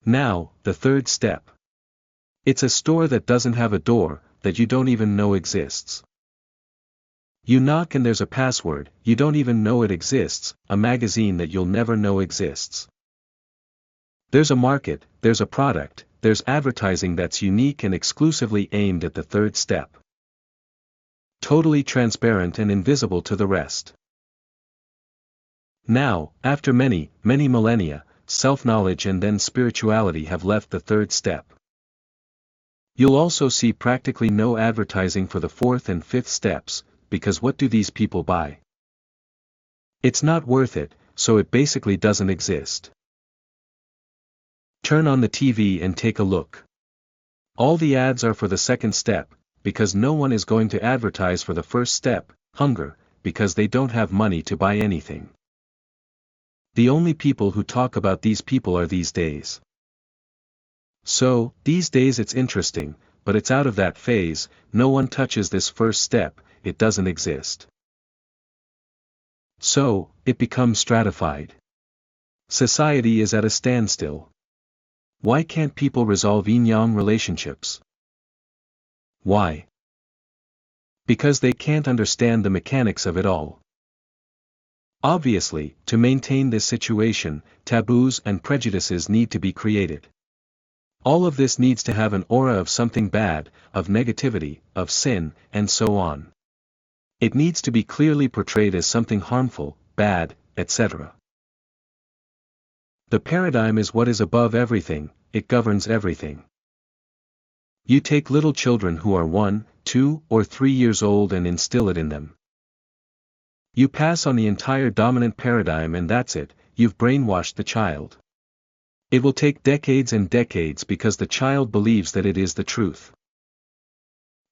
Now, the third step. It's a store that doesn't have a door, that you don't even know exists. You knock and there's a password, you don't even know it exists, a magazine that you'll never know exists. There's a market, there's a product, there's advertising that's unique and exclusively aimed at the third step. Totally transparent and invisible to the rest. Now, after many, many millennia, self-knowledge and then spirituality have left the third step. You'll also see practically no advertising for the fourth and fifth steps, because what do these people buy? It's not worth it, so it basically doesn't exist. Turn on the TV and take a look. All the ads are for the second step, because no one is going to advertise for the first step, hunger, because they don't have money to buy anything. The only people who talk about these people are these days. So, these days it's interesting, but it's out of that phase, no one touches this first step, it doesn't exist. So, it becomes stratified. Society is at a standstill. Why can't people resolve yin-yang relationships? Why? Because they can't understand the mechanics of it all. Obviously, to maintain this situation, taboos and prejudices need to be created. All of this needs to have an aura of something bad, of negativity, of sin, and so on. It needs to be clearly portrayed as something harmful, bad, etc. The paradigm is what is above everything, it governs everything. You take little children who are 1, 2, or 3 years old and instill it in them. You pass on the entire dominant paradigm and that's it, you've brainwashed the child. It will take decades and decades because the child believes that it is the truth.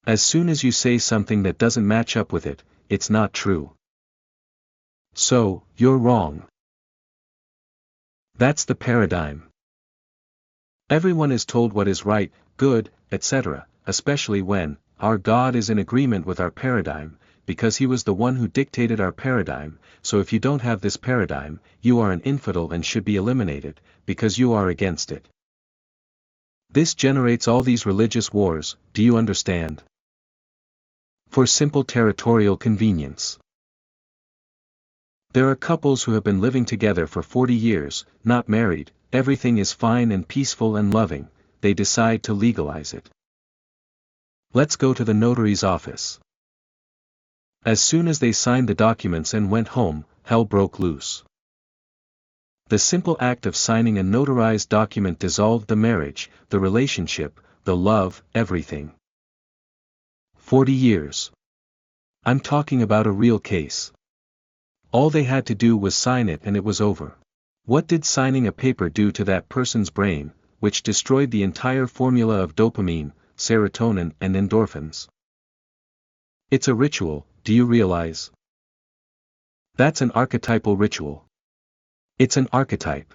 As soon as you say something that doesn't match up with it, it's not true. So, you're wrong. That's the paradigm. Everyone is told what is right, good, etc., especially when our God is in agreement with our paradigm, because he was the one who dictated our paradigm, so if you don't have this paradigm, you are an infidel and should be eliminated, because you are against it. This generates all these religious wars, do you understand? For simple territorial convenience. There are couples who have been living together for 40 years, not married, everything is fine and peaceful and loving, they decide to legalize it. Let's go to the notary's office. As soon as they signed the documents and went home, hell broke loose. The simple act of signing a notarized document dissolved the marriage, the relationship, the love, everything. 40 years. I'm talking about a real case. All they had to do was sign it and it was over. What did signing a paper do to that person's brain, which destroyed the entire formula of dopamine, serotonin and endorphins? It's a ritual, do you realize? That's an archetypal ritual. It's an archetype.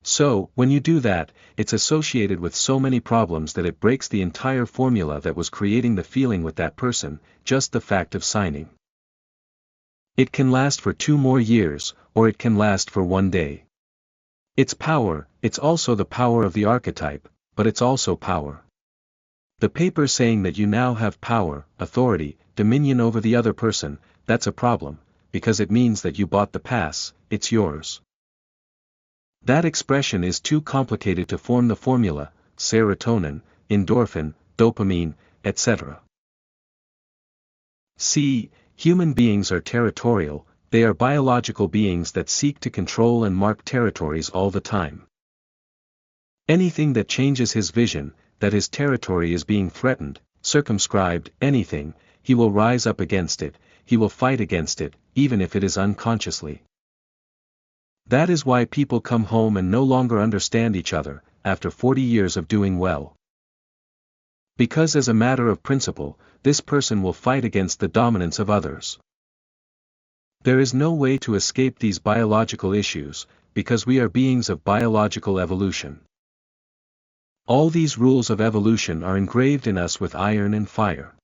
So, when you do that, it's associated with so many problems that it breaks the entire formula that was creating the feeling with that person, just the fact of signing. It can last for 2 more years, or it can last for 1 day. It's power, it's also the power of the archetype, but it's also power. The paper saying that you now have power, authority, dominion over the other person, that's a problem, because it means that you bought the pass, it's yours. That expression is too complicated to form the formula, serotonin, endorphin, dopamine, etc. See, human beings are territorial, they are biological beings that seek to control and mark territories all the time. Anything that changes his vision, that his territory is being threatened, circumscribed, anything, he will rise up against it, he will fight against it, even if it is unconsciously. That is why people come home and no longer understand each other, after 40 years of doing well. Because as a matter of principle, this person will fight against the dominance of others. There is no way to escape these biological issues, because we are beings of biological evolution. All these rules of evolution are engraved in us with iron and fire.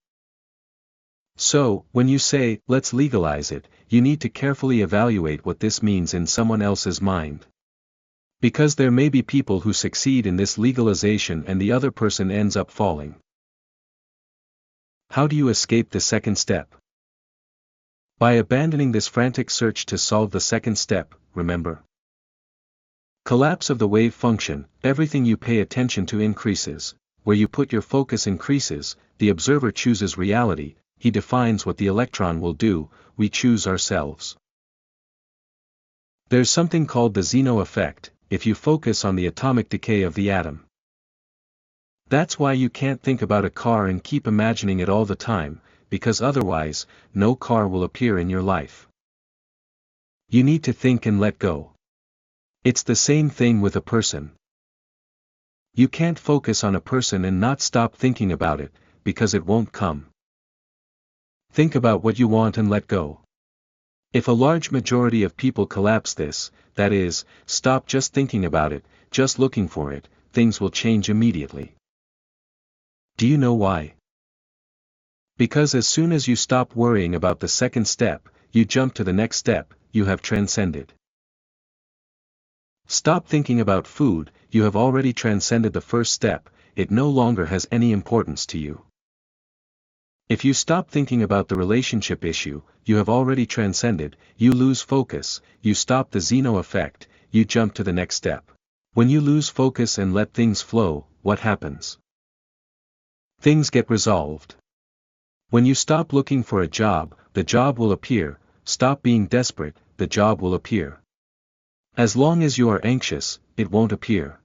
So, when you say, let's legalize it, you need to carefully evaluate what this means in someone else's mind. Because there may be people who succeed in this legalization and the other person ends up falling. How do you escape the second step? By abandoning this frantic search to solve the second step, remember. Collapse of the wave function, everything you pay attention to increases, where you put your focus increases, the observer chooses reality, he defines what the electron will do, we choose ourselves. There's something called the Zeno effect, if you focus on the atomic decay of the atom. That's why you can't think about a car and keep imagining it all the time, because otherwise, no car will appear in your life. You need to think and let go. It's the same thing with a person. You can't focus on a person and not stop thinking about it, because it won't come. Think about what you want and let go. If a large majority of people collapse this, that is, stop just thinking about it, just looking for it, things will change immediately. Do you know why? Because as soon as you stop worrying about the second step, you jump to the next step, you have transcended. Stop thinking about food, you have already transcended the first step, it no longer has any importance to you. If you stop thinking about the relationship issue, you have already transcended, you lose focus, you stop the Zeno effect, you jump to the next step. When you lose focus and let things flow, what happens? Things get resolved. When you stop looking for a job, the job will appear, stop being desperate, the job will appear. As long as you are anxious, it won't appear.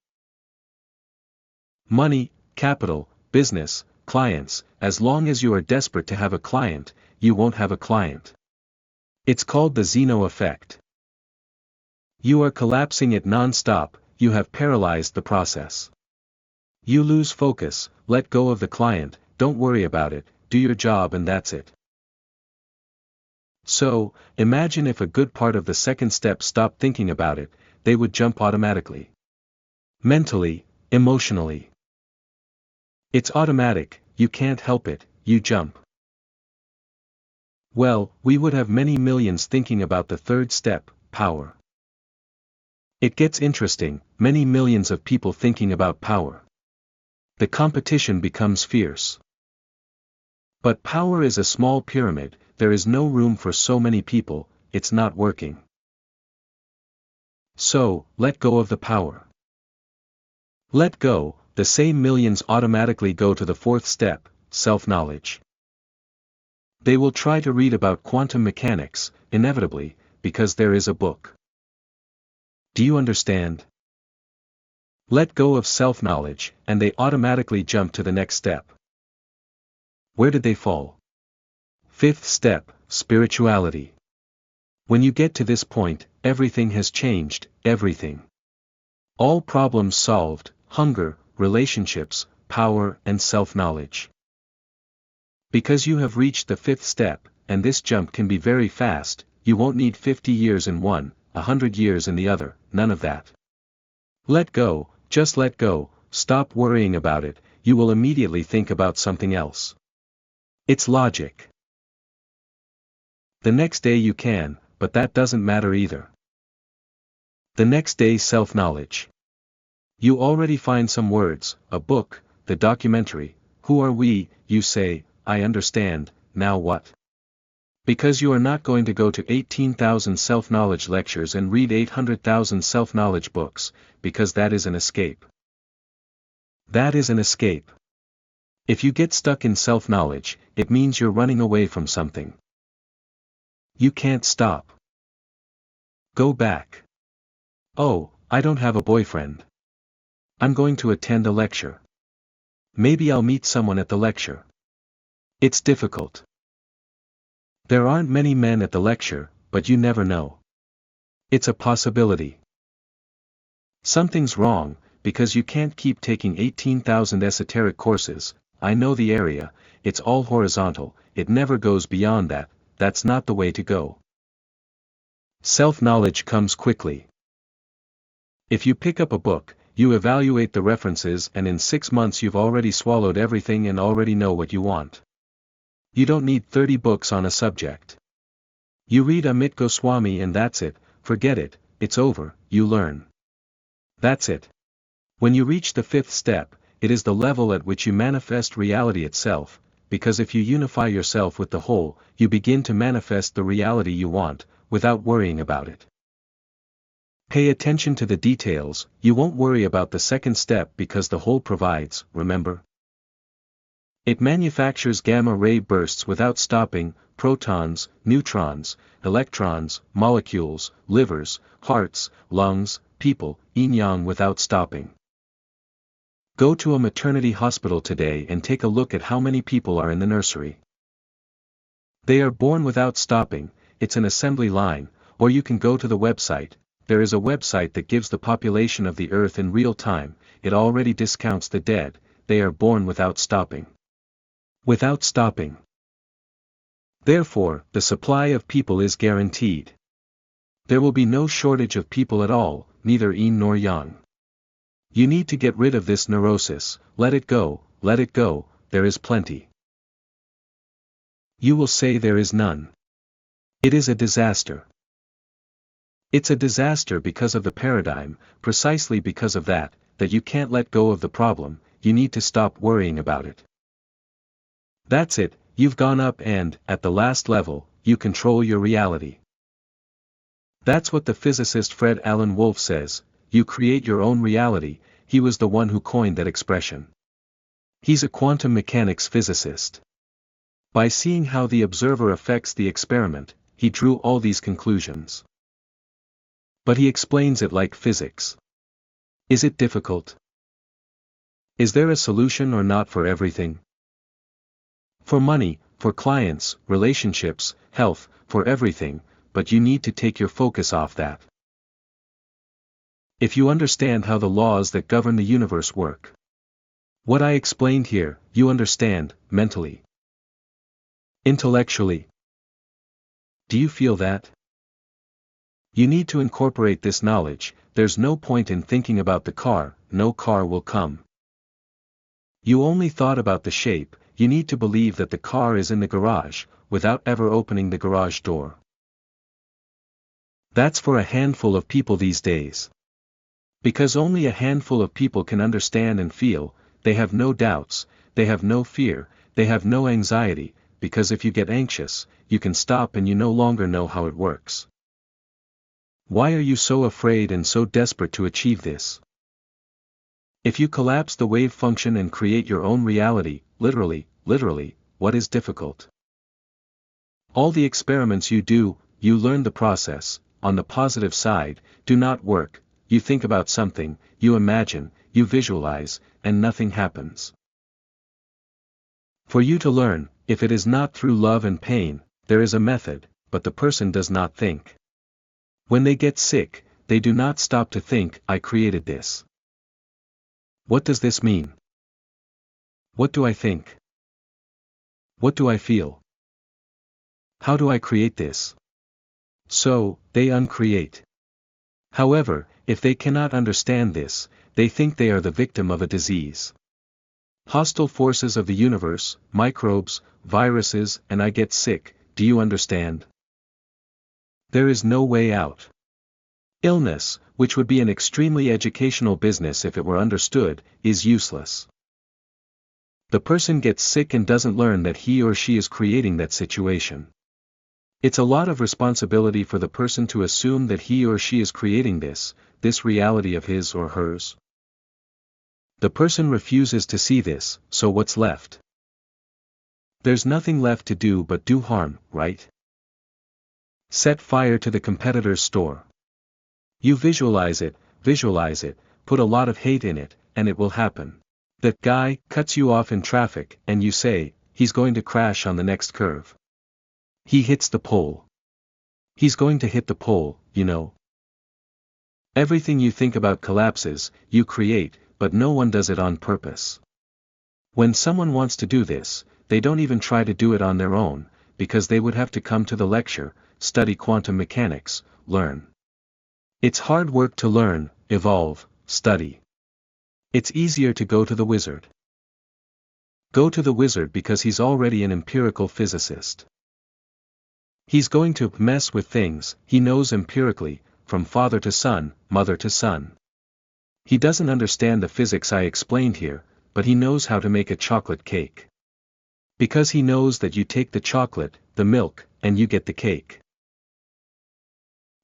Money, capital, business, clients, as long as you are desperate to have a client, you won't have a client. It's called the Zeno effect. You are collapsing it non-stop, you have paralyzed the process. You lose focus, let go of the client, don't worry about it, do your job and that's it. So, imagine if a good part of the second step stopped thinking about it, they would jump automatically. Mentally, emotionally. It's automatic, you can't help it, you jump. Well, we would have many millions thinking about the third step, power. It gets interesting, many millions of people thinking about power. The competition becomes fierce. But power is a small pyramid, there is no room for so many people, it's not working. So, let go of the power. Let go, the same millions automatically go to the fourth step, self-knowledge. They will try to read about quantum mechanics, inevitably, because there is a book. Do you understand? Let go of self-knowledge, and they automatically jump to the next step. Where did they fall? Fifth step, spirituality. When you get to this point, everything has changed, everything. All problems solved, hunger, relationships, power and self-knowledge. Because you have reached the fifth step, and this jump can be very fast, you won't need 50 years in one, 100 years in the other, none of that. Let go, just let go, stop worrying about it, you will immediately think about something else. It's logic. The next day you can, but that doesn't matter either. The next day self-knowledge. You already find some words, a book, the documentary, who are we, you say, I understand, now what? Because you are not going to go to 18,000 self-knowledge lectures and read 800,000 self-knowledge books, because that is an escape. That is an escape. If you get stuck in self-knowledge, it means you're running away from something. You can't stop. Go back. Oh, I don't have a boyfriend. I'm going to attend a lecture. Maybe I'll meet someone at the lecture. It's difficult. There aren't many men at the lecture, but you never know. It's a possibility. Something's wrong, because you can't keep taking 18,000 esoteric courses. I know the area, it's all horizontal, it never goes beyond that, that's not the way to go. Self-knowledge comes quickly. If you pick up a book, you evaluate the references and in 6 months you've already swallowed everything and already know what you want. You don't need 30 books on a subject. You read Amit Goswami and that's it, forget it, it's over, you learn. That's it. When you reach the fifth step, it is the level at which you manifest reality itself, because if you unify yourself with the whole, you begin to manifest the reality you want, without worrying about it. Pay attention to the details, you won't worry about the second step because the whole provides, remember? It manufactures gamma-ray bursts without stopping, protons, neutrons, electrons, molecules, livers, hearts, lungs, people, yin-yang without stopping. Go to a maternity hospital today and take a look at how many people are in the nursery. They are born without stopping, it's an assembly line, or you can go to the website. There is a website that gives the population of the earth in real time, it already discounts the dead, they are born without stopping. Without stopping. Therefore, the supply of people is guaranteed. There will be no shortage of people at all, neither yin nor yang. You need to get rid of this neurosis, let it go, there is plenty. You will say there is none. It is a disaster. It's a disaster because of the paradigm, precisely because of that you can't let go of the problem, you need to stop worrying about it. That's it, you've gone up and, at the last level, you control your reality. That's what the physicist Fred Alan Wolf says, you create your own reality, he was the one who coined that expression. He's a quantum mechanics physicist. By seeing how the observer affects the experiment, he drew all these conclusions. But he explains it like physics. Is it difficult? Is there a solution or not for everything? For money, for clients, relationships, health, for everything, but you need to take your focus off that. If you understand how the laws that govern the universe work. What I explained here, you understand, mentally. Intellectually. Do you feel that? You need to incorporate this knowledge, there's no point in thinking about the car, no car will come. You only thought about the shape, you need to believe that the car is in the garage, without ever opening the garage door. That's for a handful of people these days. Because only a handful of people can understand and feel, they have no doubts, they have no fear, they have no anxiety, because if you get anxious, you can stop and you no longer know how it works. Why are you so afraid and so desperate to achieve this? If you collapse the wave function and create your own reality, literally, what is difficult? All the experiments you do, you learn the process, on the positive side, do not work, you think about something, you imagine, you visualize, and nothing happens. For you to learn, if it is not through love and pain, there is a method, but the person does not think. When they get sick, they do not stop to think, I created this. What does this mean? What do I think? What do I feel? How do I create this? So, they uncreate. However, if they cannot understand this, they think they are the victim of a disease. Hostile forces of the universe, microbes, viruses, and I get sick, do you understand? There is no way out. Illness, which would be an extremely educational business if it were understood, is useless. The person gets sick and doesn't learn that he or she is creating that situation. It's a lot of responsibility for the person to assume that he or she is creating this reality of his or hers. The person refuses to see this, so what's left? There's nothing left to do but do harm, right? Set fire to the competitor's store. You visualize it, put a lot of hate in it, and it will happen. That guy cuts you off in traffic, and you say, he's going to crash on the next curve. He hits the pole. He's going to hit the pole, you know. Everything you think about collapses, you create, but no one does it on purpose. When someone wants to do this, they don't even try to do it on their own, because they would have to come to the lecture, study quantum mechanics, learn. It's hard work to learn, evolve, study. It's easier to go to the wizard. Go to the wizard because he's already an empirical physicist. He's going to mess with things, he knows empirically, from father to son, mother to son. He doesn't understand the physics I explained here, but he knows how to make a chocolate cake. Because he knows that you take the chocolate, the milk, and you get the cake.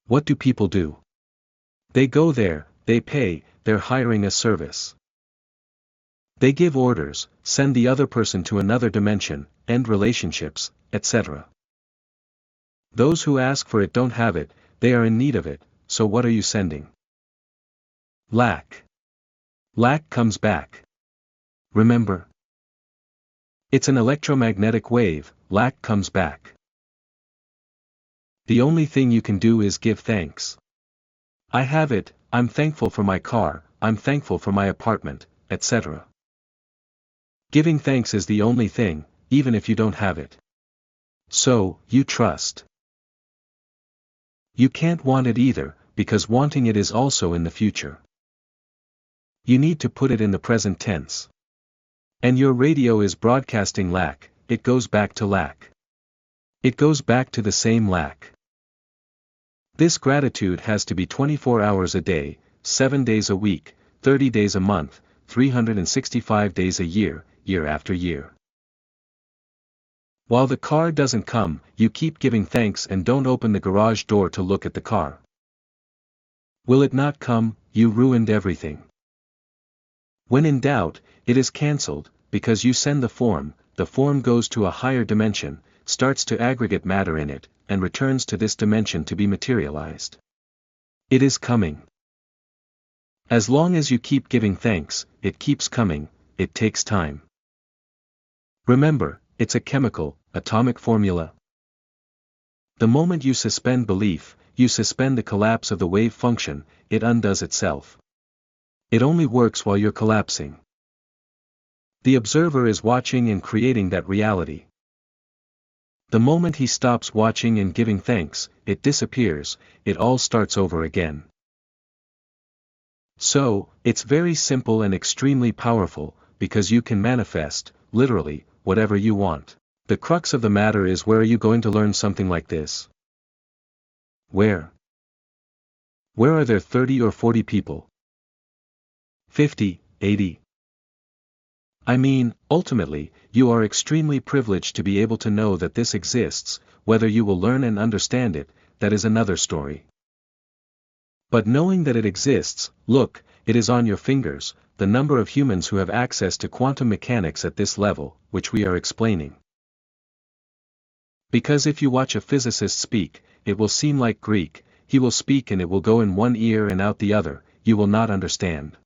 What do people do? They go there, they pay, they're hiring a service. They give orders, send the other person to another dimension, end relationships, etc. Those who ask for it don't have it, they are in need of it, so what are you sending? Lack. Lack comes back. Remember? It's an electromagnetic wave, lack comes back. The only thing you can do is give thanks. I have it, I'm thankful for my car, I'm thankful for my apartment, etc. Giving thanks is the only thing, even if you don't have it. So, you trust. You can't want it either, because wanting it is also in the future. You need to put it in the present tense. And your radio is broadcasting lack, it goes back to lack. It goes back to the same lack. This gratitude has to be 24 hours a day, 7 days a week, 30 days a month, 365 days a year, year after year. While the car doesn't come, you keep giving thanks and don't open the garage door to look at the car. Will it not come? You ruined everything. When in doubt, it is cancelled, because you send the form goes to a higher dimension, starts to aggregate matter in it, and returns to this dimension to be materialized. It is coming. As long as you keep giving thanks, it keeps coming, it takes time. Remember, it's a chemical, atomic formula. The moment you suspend belief, you suspend the collapse of the wave function, it undoes itself. It only works while you're collapsing. The observer is watching and creating that reality. The moment he stops watching and giving thanks, it disappears, it all starts over again. So, it's very simple and extremely powerful, because you can manifest, literally, whatever you want. The crux of the matter is, where are you going to learn something like this? Where? Where are there 30 or 40 people? 50, 80? I mean, ultimately, you are extremely privileged to be able to know that this exists. Whether you will learn and understand it, that is another story. But knowing that it exists, look, it is on your fingers, the number of humans who have access to quantum mechanics at this level, which we are explaining. Because if you watch a physicist speak, it will seem like Greek, he will speak and it will go in one ear and out the other, you will not understand.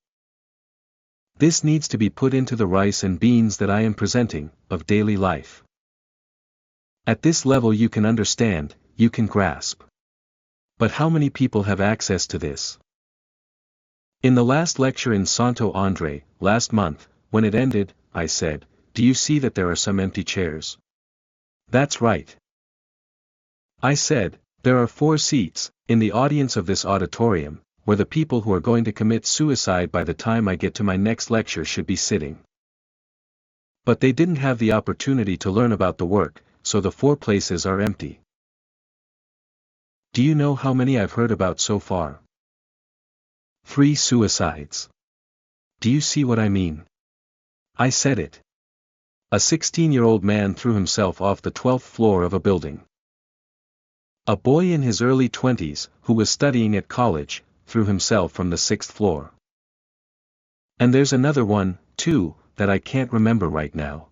This needs to be put into the rice and beans that I am presenting, of daily life. At this level you can understand, you can grasp. But how many people have access to this? In the last lecture in Santo Andre, last month, when it ended, I said, do you see that there are some empty chairs? That's right. I said, there are 4 seats, in the audience of this auditorium, where the people who are going to commit suicide by the time I get to my next lecture should be sitting. But they didn't have the opportunity to learn about the work, so the 4 places are empty. Do you know how many I've heard about so far? 3 suicides. Do you see what I mean? I said it. A 16-year-old man threw himself off the 12th floor of a building. A boy in his early 20s, who was studying at college, threw himself from the 6th floor. And there's another one, too, that I can't remember right now.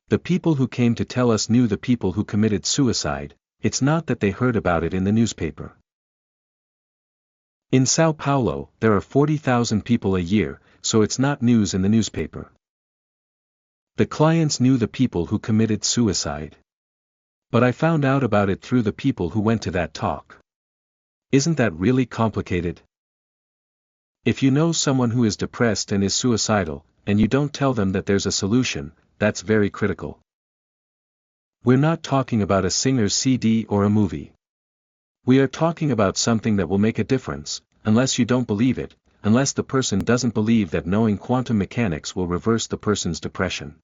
The people who came to tell us knew the people who committed suicide, it's not that they heard about it in the newspaper. In Sao Paulo, there are 40,000 people a year, so it's not news in the newspaper. The clients knew the people who committed suicide. But I found out about it through the people who went to that talk. Isn't that really complicated? If you know someone who is depressed and is suicidal, and you don't tell them that there's a solution, that's very critical. We're not talking about a singer's CD or a movie. We are talking about something that will make a difference, unless you don't believe it, unless the person doesn't believe that knowing quantum mechanics will reverse the person's depression.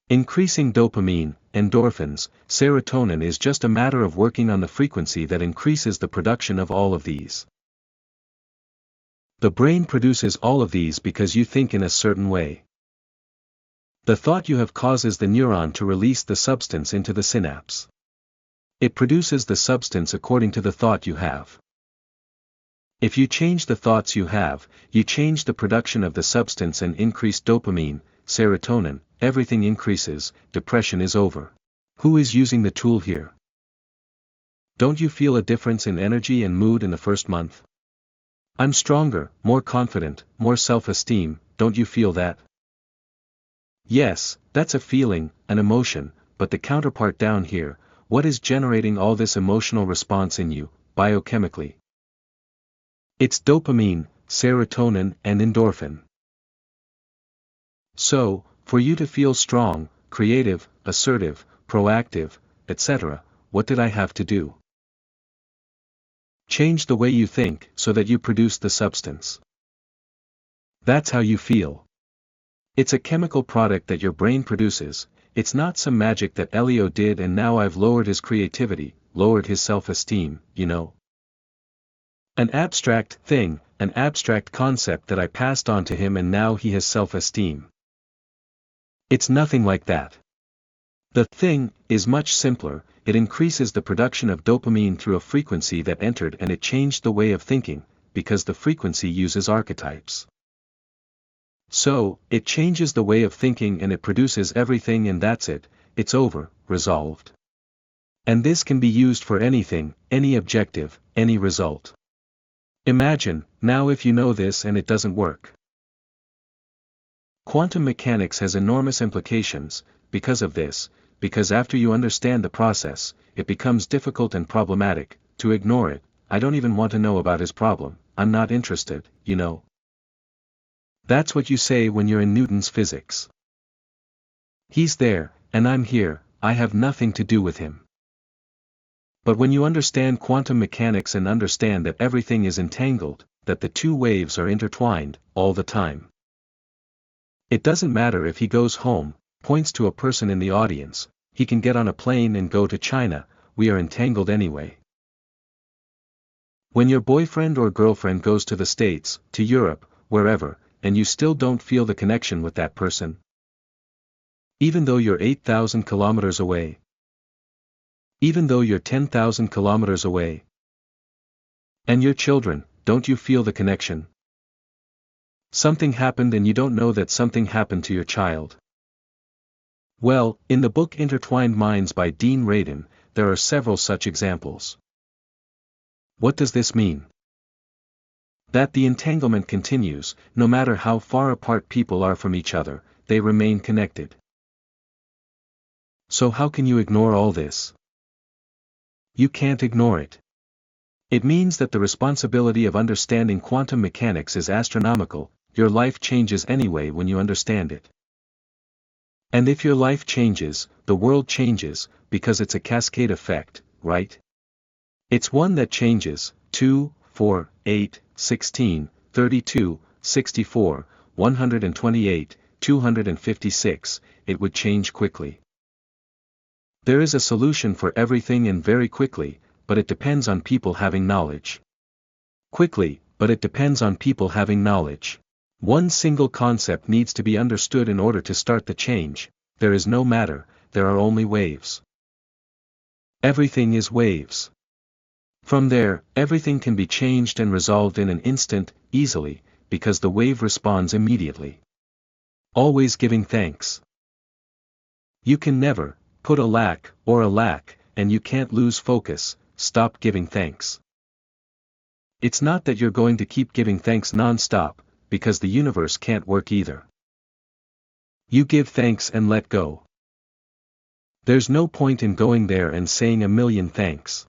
Increasing dopamine, endorphins, serotonin is just a matter of working on the frequency that increases the production of all of these. The brain produces all of these because you think in a certain way. The thought you have causes the neuron to release the substance into the synapse. It produces the substance according to the thought you have. If you change the thoughts you have, you change the production of the substance and increase dopamine, serotonin, everything increases, depression is over. Who is using the tool here? Don't you feel a difference in energy and mood in the first month? I'm stronger, more confident, more self-esteem, don't you feel that? Yes, that's a feeling, an emotion, but the counterpart down here, what is generating all this emotional response in you, biochemically? It's dopamine, serotonin, and endorphin. So, for you to feel strong, creative, assertive, proactive, etc., what did I have to do? Change the way you think so that you produce the substance. That's how you feel. It's a chemical product that your brain produces. It's not some magic that Hélio did and now I've lowered his creativity, lowered his self-esteem, you know. An abstract thing, an abstract concept that I passed on to him and now he has self-esteem. It's nothing like that. The thing is much simpler. It increases the production of dopamine through a frequency that entered and it changed the way of thinking, because the frequency uses archetypes. So, it changes the way of thinking and it produces everything and that's it, it's over, resolved. And this can be used for anything, any objective, any result. Imagine, now if you know this and it doesn't work. Quantum mechanics has enormous implications, because of this, because after you understand the process, it becomes difficult and problematic, to ignore it. I don't even want to know about his problem, I'm not interested, you know. That's what you say when you're in Newton's physics. He's there, and I'm here, I have nothing to do with him. But when you understand quantum mechanics and understand that everything is entangled, that the two waves are intertwined, all the time. It doesn't matter if he goes home, points to a person in the audience, he can get on a plane and go to China, we are entangled anyway. When your boyfriend or girlfriend goes to the States, to Europe, wherever, and you still don't feel the connection with that person. Even though you're 8,000 kilometers away. Even though you're 10,000 kilometers away. And your children, don't you feel the connection? Something happened and you don't know that something happened to your child. Well, in the book Intertwined Minds by Dean Radin, there are several such examples. What does this mean? That the entanglement continues, no matter how far apart people are from each other, they remain connected. So how can you ignore all this? You can't ignore it. It means that the responsibility of understanding quantum mechanics is astronomical. Your life changes anyway when you understand it. And if your life changes, the world changes, because it's a cascade effect, right? It's one that changes, 2, 4, 8, 16, 32, 64, 128, 256, it would change quickly. There is a solution for everything and very quickly, but it depends on people having knowledge. Quickly, but it depends on people having knowledge. One single concept needs to be understood in order to start the change. There is no matter, there are only waves. Everything is waves. From there, everything can be changed and resolved in an instant, easily, because the wave responds immediately. Always giving thanks. You can never put a lack, and you can't lose focus, stop giving thanks. It's not that you're going to keep giving thanks non-stop, because the universe can't work either. You give thanks and let go. There's no point in going there and saying a million thanks.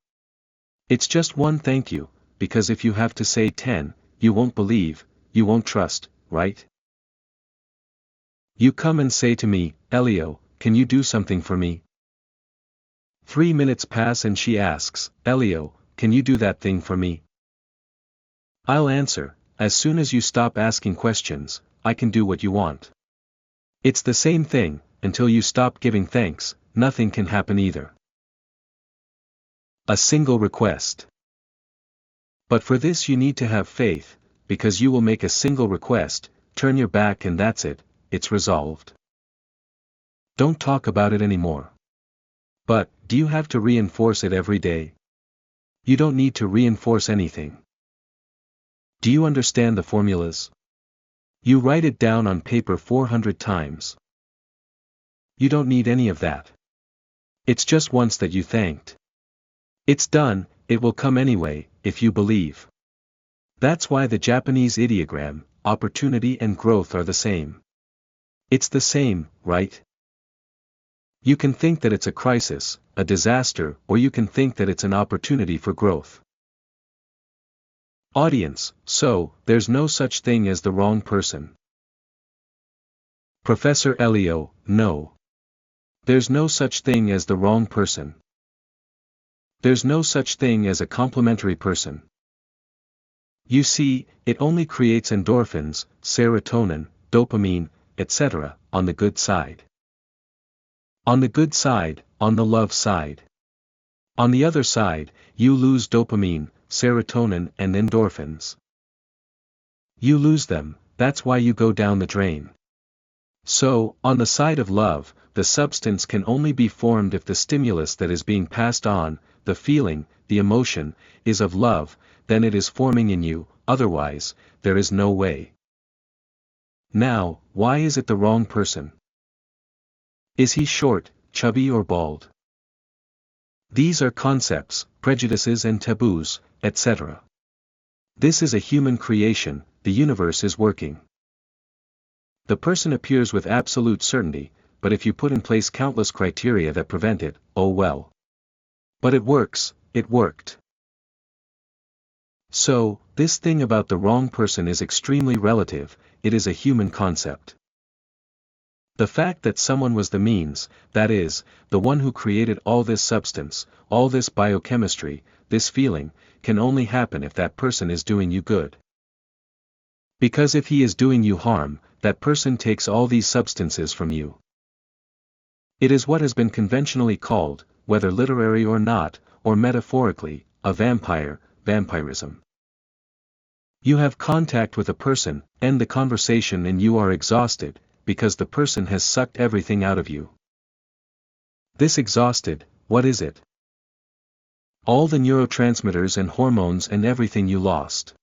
It's just one thank you, because if you have to say 10, you won't believe, you won't trust, right? You come and say to me, Hélio, can you do something for me? 3 minutes pass and she asks, Hélio, can you do that thing for me? I'll answer, as soon as you stop asking questions, I can do what you want. It's the same thing, until you stop giving thanks, nothing can happen either. A single request. But for this you need to have faith, because you will make a single request, turn your back and that's it, it's resolved. Don't talk about it anymore. But, do you have to reinforce it every day? You don't need to reinforce anything. Do you understand the formulas? You write it down on paper 400 times. You don't need any of that. It's just once that you thanked. It's done, it will come anyway, if you believe. That's why the Japanese ideogram, opportunity and growth are the same. It's the same, right? You can think that it's a crisis, a disaster, or you can think that it's an opportunity for growth. Audience, so, there's no such thing as the wrong person. Professor Hélio, no. There's no such thing as the wrong person. There's no such thing as a complementary person. You see, it only creates endorphins, serotonin, dopamine, etc., on the good side. On the good side, on the love side. On the other side, you lose dopamine, serotonin and endorphins. You lose them, that's why you go down the drain. So, on the side of love, the substance can only be formed if the stimulus that is being passed on, the feeling, the emotion, is of love, then it is forming in you, otherwise, there is no way. Now, why is it the wrong person? Is he short, chubby or bald? These are concepts, prejudices and taboos, etc. This is a human creation, the universe is working. The person appears with absolute certainty, but if you put in place countless criteria that prevent it, oh well. But it works, it worked. So, this thing about the wrong person is extremely relative, it is a human concept. The fact that someone was the means, that is, the one who created all this substance, all this biochemistry, this feeling, can only happen if that person is doing you good. Because if he is doing you harm, that person takes all these substances from you. It is what has been conventionally called, whether literary or not, or metaphorically, a vampire, vampirism. You have contact with a person, end the conversation and you are exhausted, because the person has sucked everything out of you. This exhausted, what is it? All the neurotransmitters and hormones and everything you lost.